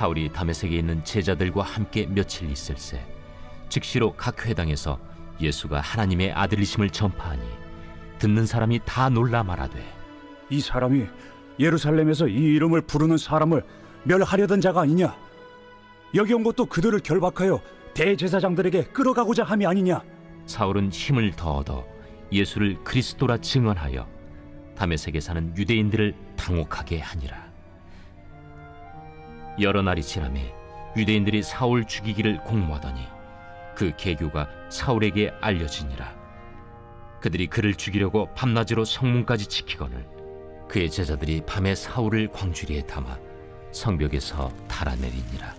사울이 다메섹에 있는 제자들과 함께 며칠 있을새 즉시로 각 회당에서 예수가 하나님의 아들이심을 전파하니 듣는 사람이 다 놀라 말하되 이 사람이 예루살렘에서 이 이름을 부르는 사람을 멸하려던 자가 아니냐? 여기 온 것도 그들을 결박하여 대제사장들에게 끌어가고자 함이 아니냐? 사울은 힘을 더 얻어 예수를 그리스도라 증언하여 다메섹에 사는 유대인들을 당혹하게 하니라. 여러 날이 지나매 유대인들이 사울 죽이기를 공모하더니 그 계교가 사울에게 알려지니라. 그들이 그를 죽이려고 밤낮으로 성문까지 지키거늘 그의 제자들이 밤에 사울을 광주리에 담아 성벽에서 달아내리니라.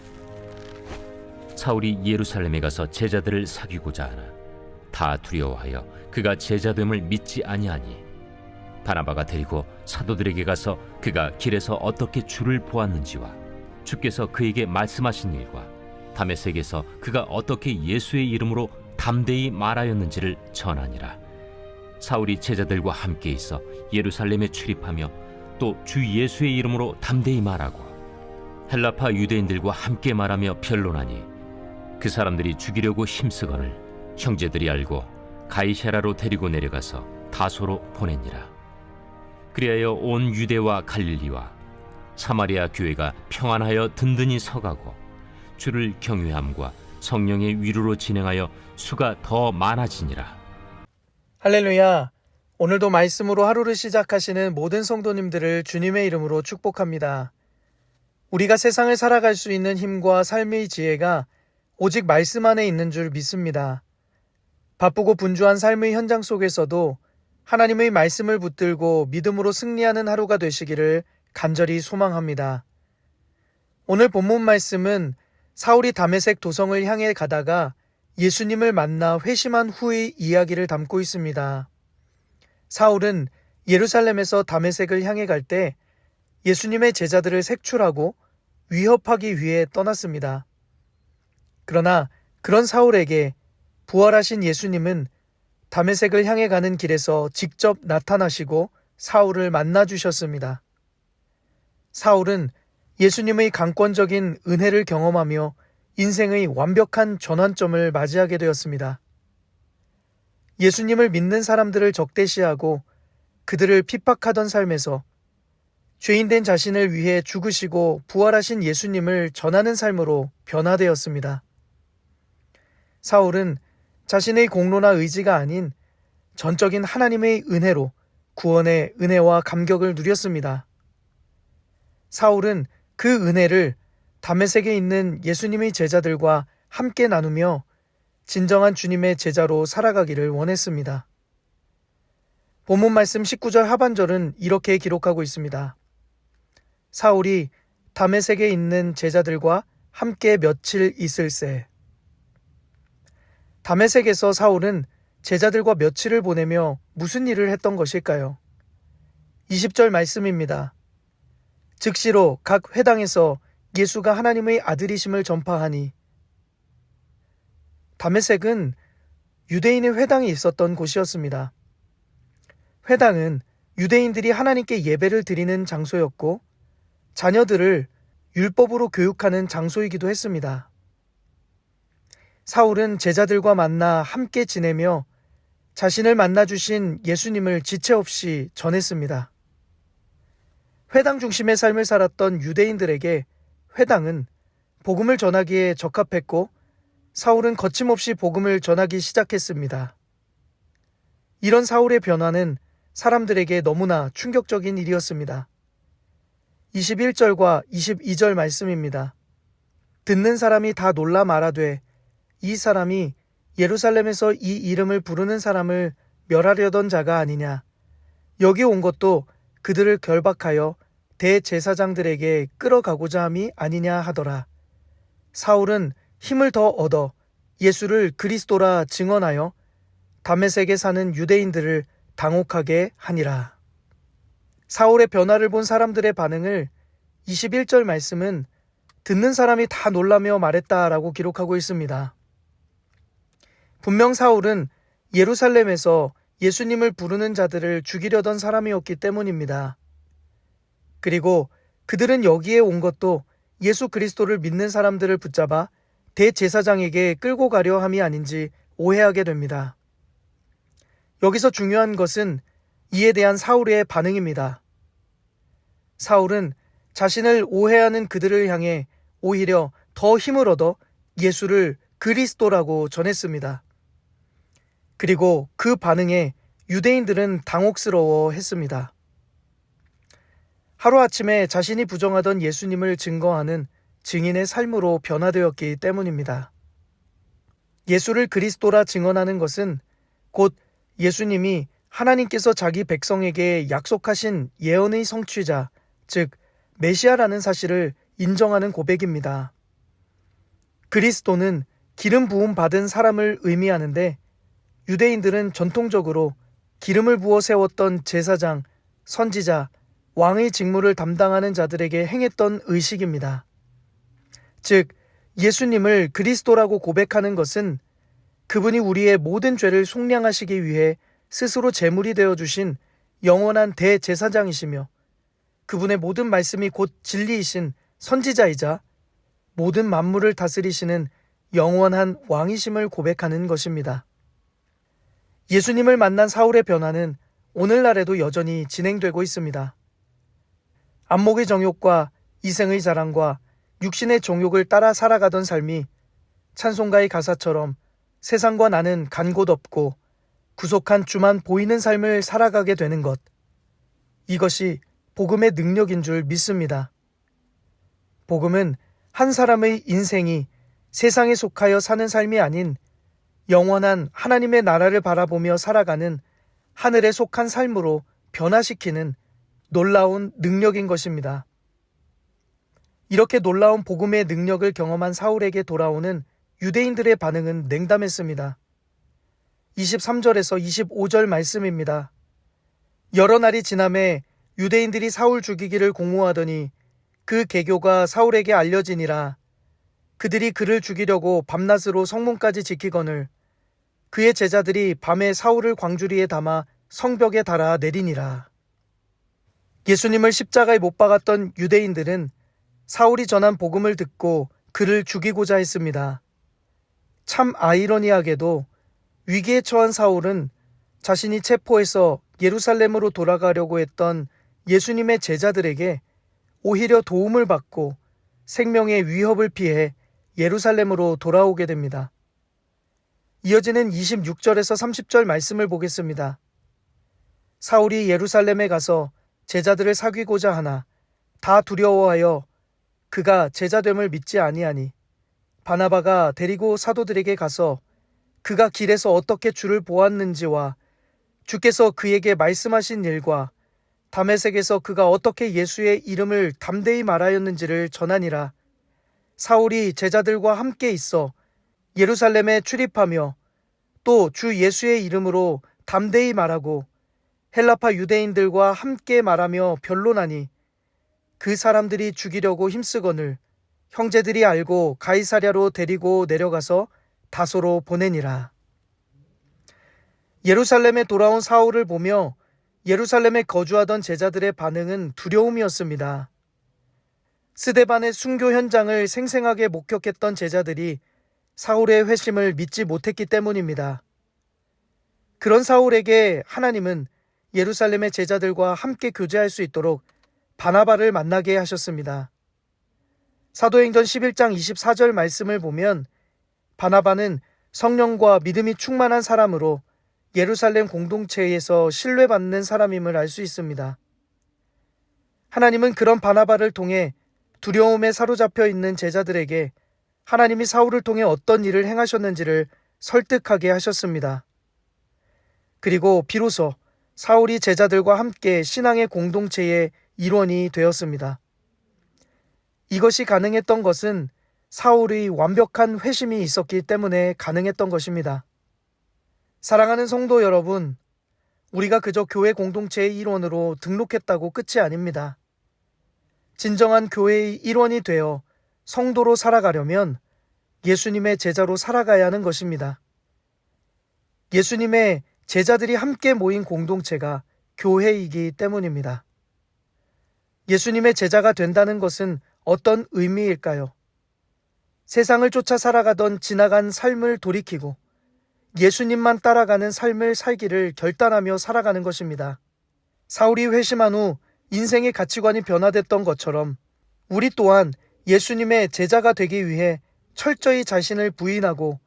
사울이 예루살렘에 가서 제자들을 사귀고자 하나 다 두려워하여 그가 제자됨을 믿지 아니하니 바나바가 데리고 사도들에게 가서 그가 길에서 어떻게 주를 보았는지와 주께서 그에게 말씀하신 일과 다메섹에서 그가 어떻게 예수의 이름으로 담대히 말하였는지를 전하니라. 사울이 제자들과 함께 있어 예루살렘에 출입하며 또 주 예수의 이름으로 담대히 말하고 헬라파 유대인들과 함께 말하며 변론하니 그 사람들이 죽이려고 힘쓰거늘 형제들이 알고 가이사랴로 데리고 내려가서 다소로 보내니라. 그리하여 온 유대와 갈릴리와 사마리아 교회가 평안하여 든든히 서가고 주를 경외함과 성령의 위로로 진행하여 수가 더 많아지니라. 할렐루야. 오늘도 말씀으로 하루를 시작하시는 모든 성도님들을 주님의 이름으로 축복합니다. 우리가 세상을 살아갈 수 있는 힘과 삶의 지혜가 오직 말씀 안에 있는 줄 믿습니다. 바쁘고 분주한 삶의 현장 속에서도 하나님의 말씀을 붙들고 믿음으로 승리하는 하루가 되시기를 간절히 소망합니다. 오늘 본문 말씀은 사울이 다메섹 도성을 향해 가다가 예수님을 만나 회심한 후의 이야기를 담고 있습니다. 사울은 예루살렘에서 다메섹을 향해 갈 때 예수님의 제자들을 색출하고 위협하기 위해 떠났습니다. 그러나 그런 사울에게 부활하신 예수님은 다메섹을 향해 가는 길에서 직접 나타나시고 사울을 만나주셨습니다. 사울은 예수님의 강권적인 은혜를 경험하며 인생의 완벽한 전환점을 맞이하게 되었습니다. 예수님을 믿는 사람들을 적대시하고 그들을 핍박하던 삶에서 죄인된 자신을 위해 죽으시고 부활하신 예수님을 전하는 삶으로 변화되었습니다. 사울은 자신의 공로나 의지가 아닌 전적인 하나님의 은혜로 구원의 은혜와 감격을 누렸습니다. 사울은 그 은혜를 다메섹에 있는 예수님의 제자들과 함께 나누며 진정한 주님의 제자로 살아가기를 원했습니다. 본문 말씀 19절 하반절은 이렇게 기록하고 있습니다. 사울이 다메섹에 있는 제자들과 함께 며칠 있을새. 다메섹에서 사울은 제자들과 며칠을 보내며 무슨 일을 했던 것일까요? 20절 말씀입니다. 즉시로 각 회당에서 예수가 하나님의 아들이심을 전파하니. 다메섹은 유대인의 회당이 있었던 곳이었습니다. 회당은 유대인들이 하나님께 예배를 드리는 장소였고 자녀들을 율법으로 교육하는 장소이기도 했습니다. 사울은 제자들과 만나 함께 지내며 자신을 만나주신 예수님을 지체 없이 전했습니다. 회당 중심의 삶을 살았던 유대인들에게 회당은 복음을 전하기에 적합했고 사울은 거침없이 복음을 전하기 시작했습니다. 이런 사울의 변화는 사람들에게 너무나 충격적인 일이었습니다. 21절과 22절 말씀입니다. 듣는 사람이 다 놀라 말하되 이 사람이 예루살렘에서 이 이름을 부르는 사람을 멸하려던 자가 아니냐. 여기 온 것도 그들을 결박하여 대제사장들에게 끌어가고자 함이 아니냐 하더라. 사울은 힘을 더 얻어 예수를 그리스도라 증언하여 다메섹에 사는 유대인들을 당혹하게 하니라. 사울의 변화를 본 사람들의 반응을 21절 말씀은 듣는 사람이 다 놀라며 말했다라고 기록하고 있습니다. 분명 사울은 예루살렘에서 예수님을 부르는 자들을 죽이려던 사람이었기 때문입니다. 그리고 그들은 여기에 온 것도 예수 그리스도를 믿는 사람들을 붙잡아 대제사장에게 끌고 가려 함이 아닌지 오해하게 됩니다. 여기서 중요한 것은 이에 대한 사울의 반응입니다. 사울은 자신을 오해하는 그들을 향해 오히려 더 힘을 얻어 예수를 그리스도라고 전했습니다. 그리고 그 반응에 유대인들은 당혹스러워 했습니다. 하루아침에 자신이 부정하던 예수님을 증거하는 증인의 삶으로 변화되었기 때문입니다. 예수를 그리스도라 증언하는 것은 곧 예수님이 하나님께서 자기 백성에게 약속하신 예언의 성취자, 즉 메시아라는 사실을 인정하는 고백입니다. 그리스도는 기름 부음 받은 사람을 의미하는데 유대인들은 전통적으로 기름을 부어 세웠던 제사장, 선지자, 왕의 직무를 담당하는 자들에게 행했던 의식입니다. 즉, 예수님을 그리스도라고 고백하는 것은 그분이 우리의 모든 죄를 속량하시기 위해 스스로 제물이 되어 주신 영원한 대제사장이시며 그분의 모든 말씀이 곧 진리이신 선지자이자 모든 만물을 다스리시는 영원한 왕이심을 고백하는 것입니다. 예수님을 만난 사울의 변화는 오늘날에도 여전히 진행되고 있습니다. 안목의 정욕과 이생의 자랑과 육신의 정욕을 따라 살아가던 삶이 찬송가의 가사처럼 세상과 나는 간 곳 없고 구속한 주만 보이는 삶을 살아가게 되는 것. 이것이 복음의 능력인 줄 믿습니다. 복음은 한 사람의 인생이 세상에 속하여 사는 삶이 아닌 영원한 하나님의 나라를 바라보며 살아가는 하늘에 속한 삶으로 변화시키는 놀라운 능력인 것입니다. 이렇게 놀라운 복음의 능력을 경험한 사울에게 돌아오는 유대인들의 반응은 냉담했습니다. 23절에서 25절 말씀입니다. 여러 날이 지남에 유대인들이 사울 죽이기를 공모하더니 그 계교가 사울에게 알려지니라. 그들이 그를 죽이려고 밤낮으로 성문까지 지키거늘 그의 제자들이 밤에 사울을 광주리에 담아 성벽에 달아 내리니라. 예수님을 십자가에 못 박았던 유대인들은 사울이 전한 복음을 듣고 그를 죽이고자 했습니다. 참 아이러니하게도 위기에 처한 사울은 자신이 체포해서 예루살렘으로 돌아가려고 했던 예수님의 제자들에게 오히려 도움을 받고 생명의 위협을 피해 예루살렘으로 돌아오게 됩니다. 이어지는 26절에서 30절 말씀을 보겠습니다. 사울이 예루살렘에 가서 제자들을 사귀고자 하나 다 두려워하여 그가 제자됨을 믿지 아니하니 바나바가 데리고 사도들에게 가서 그가 길에서 어떻게 주를 보았는지와 주께서 그에게 말씀하신 일과 다메섹에서 그가 어떻게 예수의 이름을 담대히 말하였는지를 전하니라. 사울이 제자들과 함께 있어 예루살렘에 출입하며 또 주 예수의 이름으로 담대히 말하고 헬라파 유대인들과 함께 말하며 변론하니 그 사람들이 죽이려고 힘쓰거늘 형제들이 알고 가이사랴로 데리고 내려가서 다소로 보내니라. 예루살렘에 돌아온 사울을 보며 예루살렘에 거주하던 제자들의 반응은 두려움이었습니다. 스데반의 순교 현장을 생생하게 목격했던 제자들이 사울의 회심을 믿지 못했기 때문입니다. 그런 사울에게 하나님은 예루살렘의 제자들과 함께 교제할 수 있도록 바나바를 만나게 하셨습니다. 사도행전 11장 24절 말씀을 보면 바나바는 성령과 믿음이 충만한 사람으로 예루살렘 공동체에서 신뢰받는 사람임을 알 수 있습니다. 하나님은 그런 바나바를 통해 두려움에 사로잡혀 있는 제자들에게 하나님이 사울을 통해 어떤 일을 행하셨는지를 설득하게 하셨습니다. 그리고 비로소 사울이 제자들과 함께 신앙의 공동체의 일원이 되었습니다. 이것이 가능했던 것은 사울의 완벽한 회심이 있었기 때문에 가능했던 것입니다. 사랑하는 성도 여러분, 우리가 그저 교회 공동체의 일원으로 등록했다고 끝이 아닙니다. 진정한 교회의 일원이 되어 성도로 살아가려면 예수님의 제자로 살아가야 하는 것입니다. 예수님의 제자들이 함께 모인 공동체가 교회이기 때문입니다. 예수님의 제자가 된다는 것은 어떤 의미일까요? 세상을 쫓아 살아가던 지나간 삶을 돌이키고 예수님만 따라가는 삶을 살기를 결단하며 살아가는 것입니다. 사울이 회심한 후 인생의 가치관이 변화됐던 것처럼 우리 또한 예수님의 제자가 되기 위해 철저히 자신을 부인하고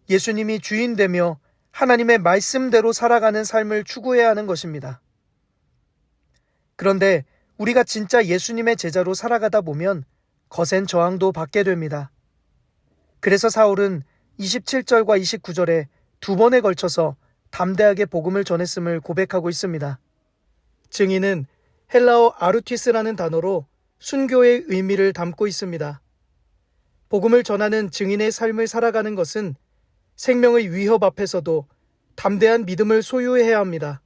예수님이 주인 되며 하나님의 말씀대로 살아가는 삶을 추구해야 하는 것입니다. 그런데 우리가 진짜 예수님의 제자로 살아가다 보면 거센 저항도 받게 됩니다. 그래서 사울은 27절과 29절에 두 번에 걸쳐서 담대하게 복음을 전했음을 고백하고 있습니다. 증인은 헬라어 아루티스라는 단어로 순교의 의미를 담고 있습니다. 복음을 전하는 증인의 삶을 살아가는 것은 생명의 위협 앞에서도 담대한 믿음을 소유해야 합니다.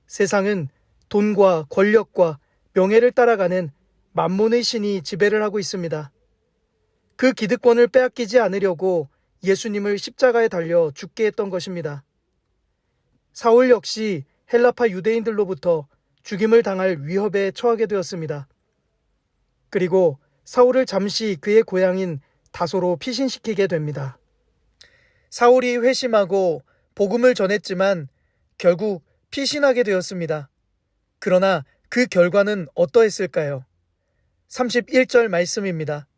세상은 돈과 권력과 명예를 따라가는 만몬의 신이 지배를 하고 있습니다. 그 기득권을 빼앗기지 않으려고 예수님을 십자가에 달려 죽게 했던 것입니다. 사울 역시 헬라파 유대인들로부터 죽임을 당할 위협에 처하게 되었습니다. 그리고 사울을 잠시 그의 고향인 다소로 피신시키게 됩니다. 사울이 회심하고 복음을 전했지만 결국 피신하게 되었습니다. 그러나 그 결과는 어떠했을까요? 31절 말씀입니다.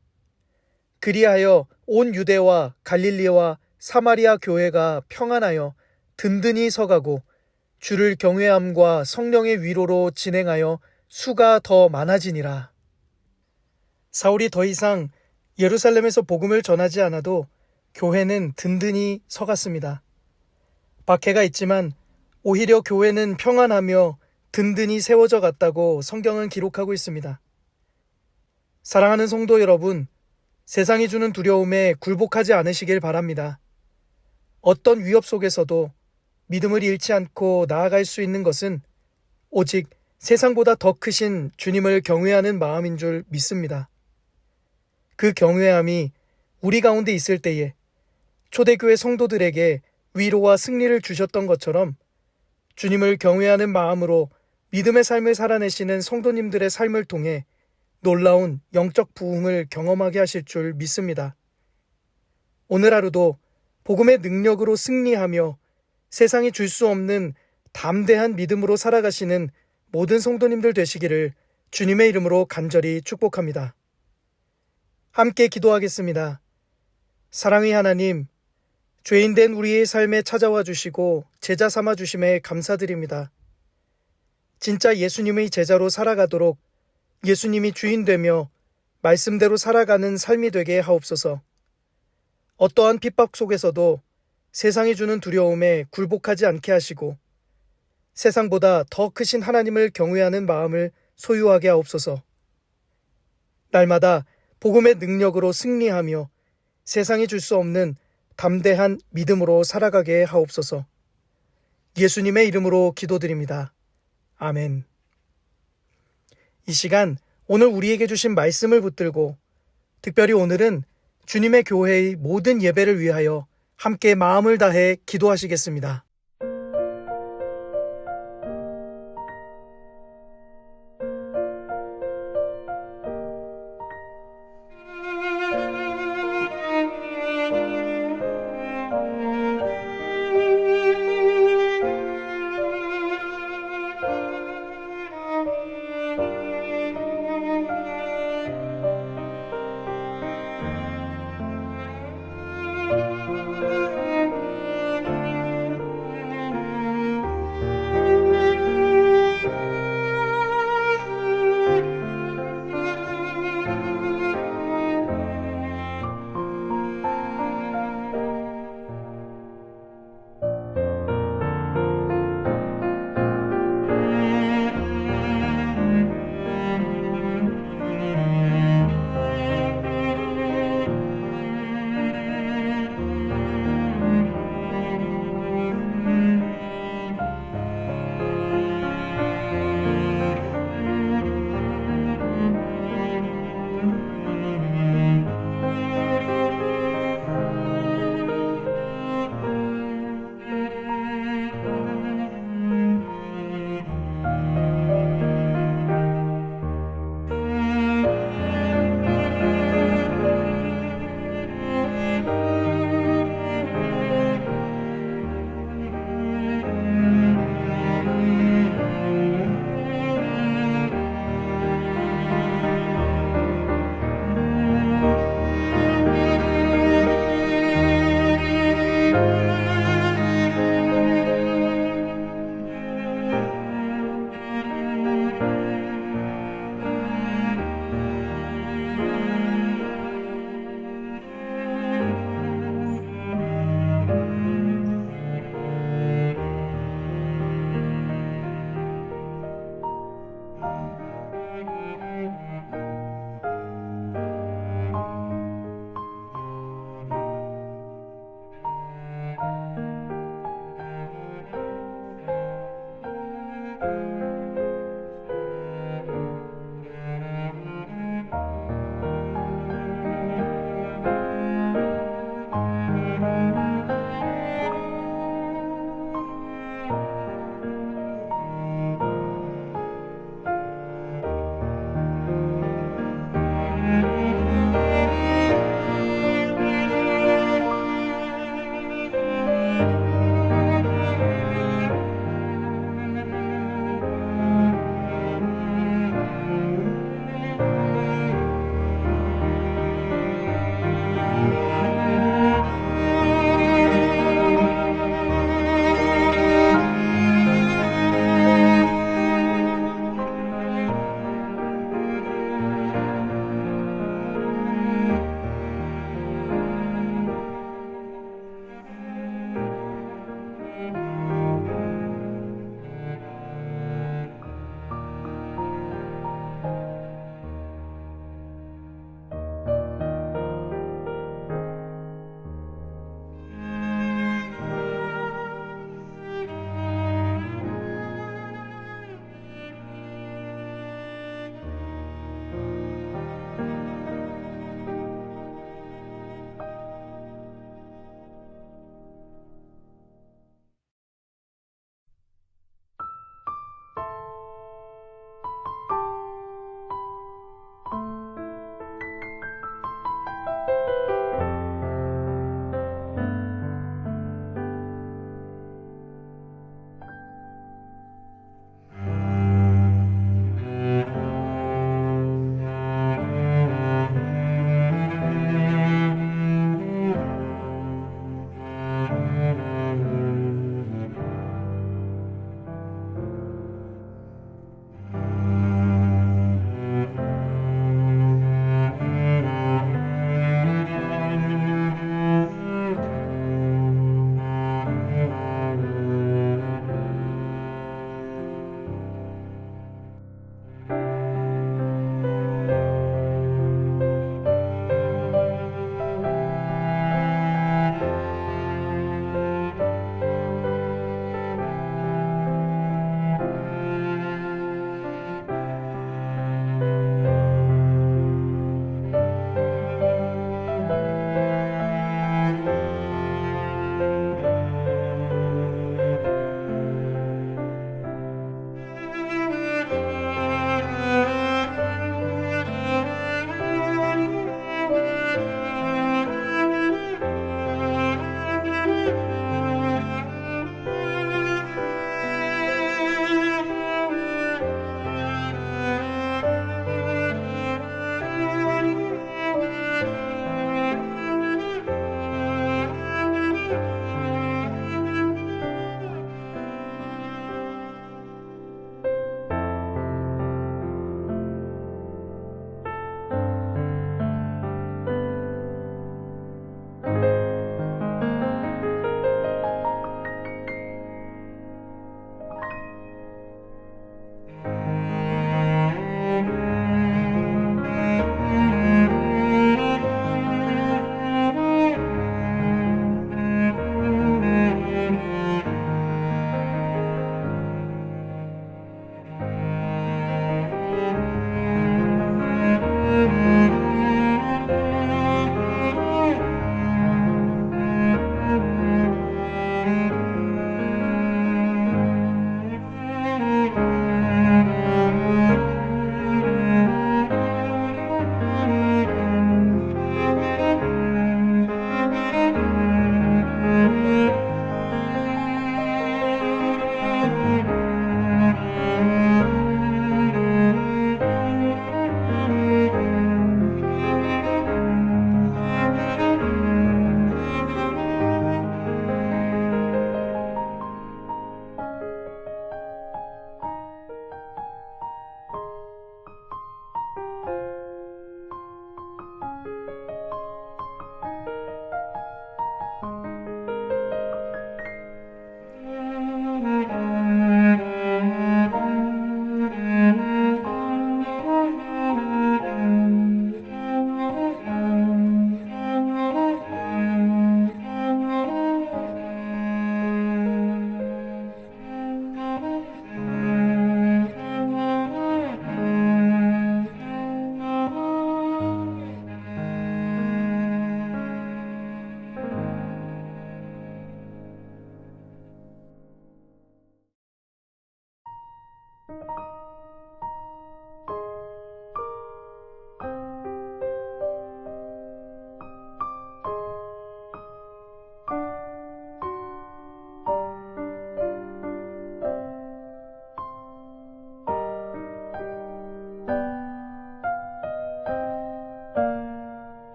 그리하여 온 유대와 갈릴리와 사마리아 교회가 평안하여 든든히 서가고 주를 경외함과 성령의 위로로 진행하여 수가 더 많아지니라. 사울이 더 이상 예루살렘에서 복음을 전하지 않아도 교회는 든든히 서갔습니다. 박해가 있지만 오히려 교회는 평안하며 든든히 세워져 갔다고 성경은 기록하고 있습니다. 사랑하는 성도 여러분, 세상이 주는 두려움에 굴복하지 않으시길 바랍니다. 어떤 위협 속에서도 믿음을 잃지 않고 나아갈 수 있는 것은 오직 세상보다 더 크신 주님을 경외하는 마음인 줄 믿습니다. 그 경외함이 우리 가운데 있을 때에 초대교회 성도들에게 위로와 승리를 주셨던 것처럼 주님을 경외하는 마음으로 믿음의 삶을 살아내시는 성도님들의 삶을 통해 놀라운 영적 부흥을 경험하게 하실 줄 믿습니다. 오늘 하루도 복음의 능력으로 승리하며 세상이 줄 수 없는 담대한 믿음으로 살아가시는 모든 성도님들 되시기를 주님의 이름으로 간절히 축복합니다. 함께 기도하겠습니다. 사랑의 하나님, 죄인된 우리의 삶에 찾아와 주시고 제자 삼아 주심에 감사드립니다. 진짜 예수님의 제자로 살아가도록 예수님이 주인 되며 말씀대로 살아가는 삶이 되게 하옵소서. 어떠한 핍박 속에서도 세상이 주는 두려움에 굴복하지 않게 하시고 세상보다 더 크신 하나님을 경외하는 마음을 소유하게 하옵소서. 날마다 복음의 능력으로 승리하며 세상이 줄 수 없는 담대한 믿음으로 살아가게 하옵소서. 예수님의 이름으로 기도드립니다. 아멘. 이 시간 오늘 우리에게 주신 말씀을 붙들고 특별히 오늘은 주님의 교회의 모든 예배를 위하여 함께 마음을 다해 기도하시겠습니다.